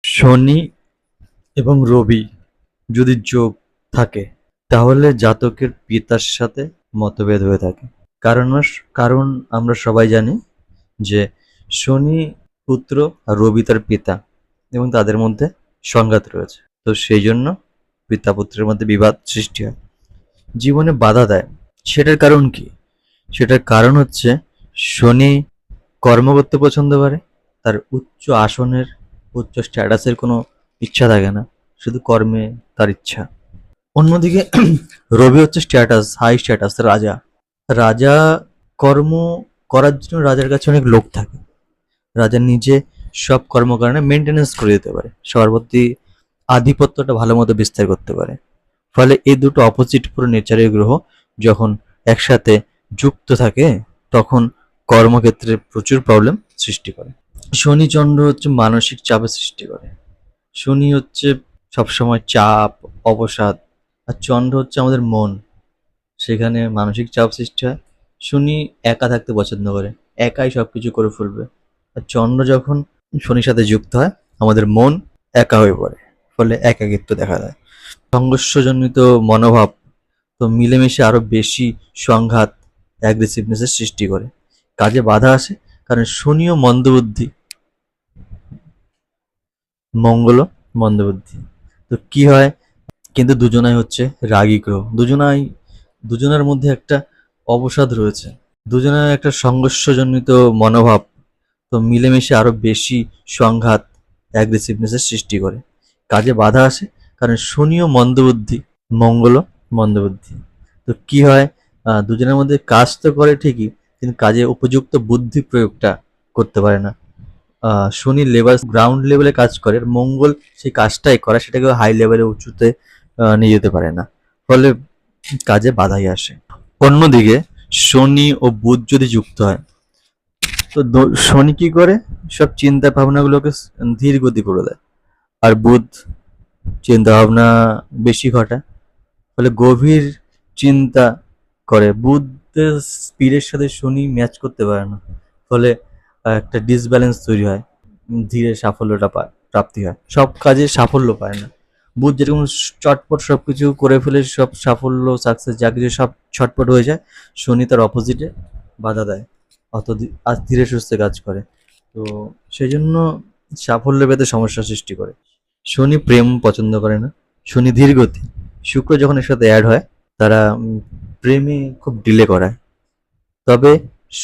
শনি এবং রবি যদি যোগ থাকে তাহলে জাতকের পিতার সাথে মতভেদ হয়ে থাকে। কারণ আমরা সবাই জানি যে শনি পুত্র আর রবি তার পিতা এবং তাদের মধ্যে সংঘাত রয়েছে। তো সেই জন্য পিতা পুত্রের মধ্যে বিবাদ সৃষ্টি হয়, জীবনে বাধা দেয়। সেটার কারণ কি? সেটার কারণ হচ্ছে শনি কর্ম করতে পছন্দ করে, তার উচ্চ আসনের উচ্চ স্ট্যাটাসের কোনো ইচ্ছা থাকে না, শুধু কর্মে তার ইচ্ছা। অন্যদিকে রবি হচ্ছে স্ট্যাটাস, হাই স্ট্যাটাস, রাজা। রাজা কর্ম করার জন্য রাজার কাছে অনেক লোক থাকে। রাজা নিজে সব কর্মকাণ্ডে মেনটেনেন্স করে দিতে পারে, সবার প্রতি আধিপত্যটা ভালো মতো বিস্তার করতে পারে। ফলে এই দুটো অপোজিট পুরো নেচারের গ্রহ যখন একসাথে যুক্ত থাকে তখন কর্মক্ষেত্রে প্রচুর প্রবলেম সৃষ্টি করে। শনি চন্দ্র হচ্ছে মানসিক চাপের সৃষ্টি করে। শনি হচ্ছে সবসময় চাপ, অবসাদ, আর চন্দ্র হচ্ছে আমাদের মন, সেখানে মানসিক চাপ সৃষ্টি হয়। শনি একা থাকতে পছন্দ করে, একাই সবকিছু করে ফেলবে। আর চন্দ্র যখন শনির সাথে যুক্ত হয় আমাদের মন একা হয়ে পড়ে, ফলে একাকিত্ব দেখা দেয়, সংঘর্ষজনিত মনোভাব, তো মিলেমিশে আরো বেশি সংঘাত, অ্যাগ্রেসিভনেসের সৃষ্টি করে। কাজে বাধা আসে কারণ শনিও মন্দবুদ্ধি, মঙ্গলও মন্দবুদ্ধি। তো কি হয়? কিন্তু দুজনাই হচ্ছে রাগী গ্রহ, দুজনের মধ্যে একটা অবসাদ রয়েছে, দুজনের একটা সংঘর্ষজনিত মনোভাব, তো মিলেমিশে আরো বেশি সংঘাত, অ্যাগ্রেসিভনেসের সৃষ্টি করে। কাজে বাধা আসে কারণ শনিও মন্দবুদ্ধি, মঙ্গলও মন্দবুদ্ধি। তো কি হয়? দুজনের মধ্যে কাজ তো করে ঠিকই, কিন্তু কাজে উপযুক্ত বুদ্ধি প্রয়োগটা করতে পারে না। শনি লেবার গ্রাউন্ড লেভেলে কাজ করে, আর মঙ্গল সেই কাজটাই করে, সেটাকে হাই লেভেলে উঁচুতে নিয়ে যেতে পারে না, ফলে কাজে বাধাই আসে। অন্যদিকে শনি ও বুধ যদি যুক্ত হয় তো শনি কি করে? সব চিন্তা ভাবনাগুলোকে ধীর গতি করে দেয়, আর বুধ চিন্তা ভাবনা বেশি ঘটায়, ফলে গভীর চিন্তা করে। বুধের স্পিডের সাথে শনি ম্যাচ করতে পারে না, ফলে একটা ডিসব্যালেন্স তৈরি হয়, ধীরে সাফল্যটা প্রাপ্তি হয়, সব কাজে সাফল্য পায় না। বুধ যেরকম চটপট সবকিছু করে ফেলে, সব সাফল্য সাকসেস যা কিছু সব ছটপট হয়ে যায়, শনি তার অপোজিটে বাধা দেয়, আর ধীরে সুস্থে কাজ করে। তো সেই জন্য সাফল্য পেতে সমস্যা সৃষ্টি করে। শনি প্রেম পছন্দ করে না, শনি ধীর গতি। শুক্র যখন এর সাথে অ্যাড হয় তারা প্রেমে খুব ডিলে করায়। তবে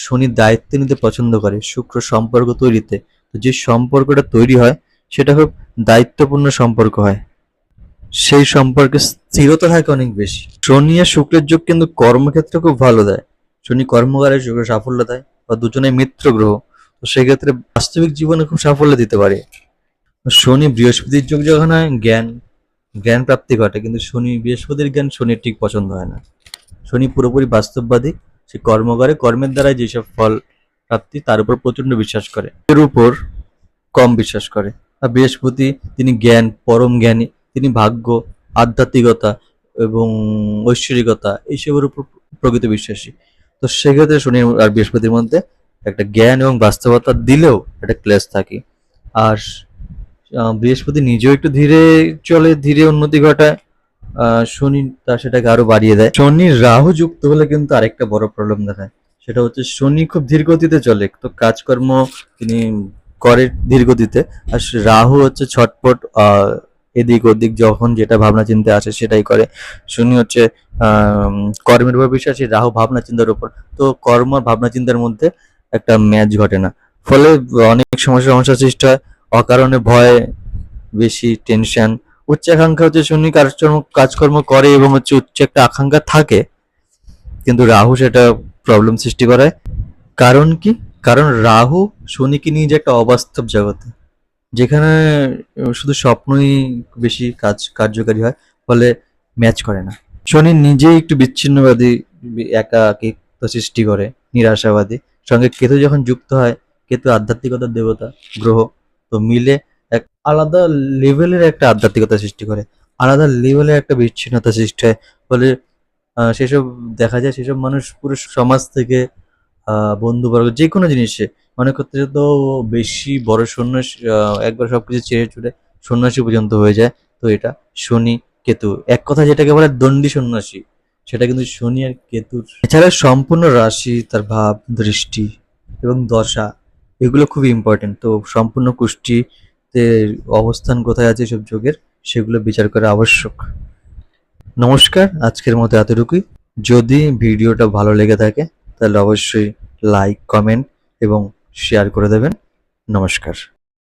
শনি দায়িত্ব নিতে পছন্দ করে শুক্র সম্পর্ক তৈরিতে। তো যে সম্পর্কটা তৈরি হয় সেটা খুব দায়িত্বপূর্ণ সম্পর্ক হয়, সেই সম্পর্কে স্থিরতা থাকে অনেক বেশি। শনি আর শুক্রের যোগ কিন্তু কর্মক্ষেত্রে খুব ভালো দেয়। শনি কর্মকারে, শুক্র সাফল্য দেয়, বা দুজনেই মিত্র গ্রহ, তো সেক্ষেত্রে বাস্তবিক জীবনে খুব সাফল্য দিতে পারে। শনি বৃহস্পতির যোগ যখন হয় জ্ঞান প্রাপ্তি ঘটে, কিন্তু শনি বৃহস্পতির জ্ঞান শনির ঠিক পছন্দ হয় না। শনি পুরোপুরি বাস্তববাদী, সে কর্ম করে, কর্মের দ্বারাই যেসব ফল প্রাপ্তি তার উপর প্রচন্ড বিশ্বাস করে, এর উপর কম বিশ্বাস করে। আর বৃহস্পতি তিনি জ্ঞান, পরম জ্ঞানী, তিনি ভাগ্য, আধ্যাত্মিকতা এবং ঐশ্বরিকতা এইসবের উপর প্রকৃত বিশ্বাসী। তো সেক্ষেত্রে শনি আর বৃহস্পতির মধ্যে একটা জ্ঞান এবং বাস্তবতা দিলেও একটা ক্লেশ থাকে। আর বৃহস্পতি নিজেও একটু ধীরে চলে, ধীরে উন্নতি ঘটায়, শনি তার সেটাকে আরো বাড়িয়ে দেয়। শনি রাহু যুক্ত হলে কিন্তু আরেকটা বড় প্রবলেম দেখায়, সেটা হচ্ছে শনি খুব ধীর গতিতে চলে, তো কাজকর্ম তিনি করে ধীর গতিতে, আর রাহু হচ্ছে ছটপট, এদিক ওদিক যখন যেটা ভাবনা চিন্তা আসে সেটাই করে। শনি হচ্ছে কর্মের উপর বিশ্বাসী, রাহু ভাবনা চিন্তার উপর। তো কর্ম আর ভাবনা চিন্তার মধ্যে একটা ম্যাচ ঘটে না, ফলে অনেক সমস্যা সৃষ্টি হয়। অকারণে ভয় বেশি, টেনশন, উচ্চাকাঙ্ক্ষা হচ্ছে শনি কাজকর্ম করে এবং হচ্ছে উচ্চ একটা আকাঙ্ক্ষা থাকে, কিন্তু রাহু সেটা প্রবলেম সৃষ্টি করে। কারণ কি? কারণ রাহু শনিকে নিয়ে যে একটা অবাস্তব জগতে, যেখানে শুধু স্বপ্নই বেশি কার্যকারী হয়, ফলে ম্যাচ করে না। শনি নিজেই একটু বিচ্ছিন্নবাদী, একাকিত্ব সৃষ্টি করে, নিরাশাবাদী। সঙ্গে কেতু যখন যুক্ত হয়, কেতু আধ্যাত্মিকতার দেবতা গ্রহ, তো মিলে এক আলাদা লেভেলের একটা আধ্যাত্মিকতা সৃষ্টি করে, আলাদা লেভেলের একটা বিচ্ছিন্নতা সৃষ্টি হয়। ফলে সেসব দেখা যায়, সেসব মানুষ পুরো সমাজ থেকে, বন্ধুবর্গ, যে কোনো জিনিসে মনে করতে তো বেশি বড় সৈন্য, একবার সবকিছু ছেড়ে ছুড়ে সন্ন্যাসী পর্যন্ত হয়ে যায়। তো এটা শনি কেতু, এক কথা যেটাকে বলে দণ্ডী সন্ন্যাসী, সেটা কিন্তু শনি আর কেতুর। এছাড়া সম্পূর্ণ রাশি, তার ভাব, দৃষ্টি এবং দশা, এগুলো খুবই ইম্পর্টেন্ট। তো সম্পূর্ণ কুষ্টিতে অবস্থান কোথায় আছে সব যোগের, সেগুলো বিচার করা আবশ্যক। নমস্কার, আজকের মতো এতটুকুই। যদি ভিডিওটা ভালো লেগে থাকে তাহলে অবশ্যই লাইক, কমেন্ট এবং শেয়ার করে দেবেন। নমস্কার।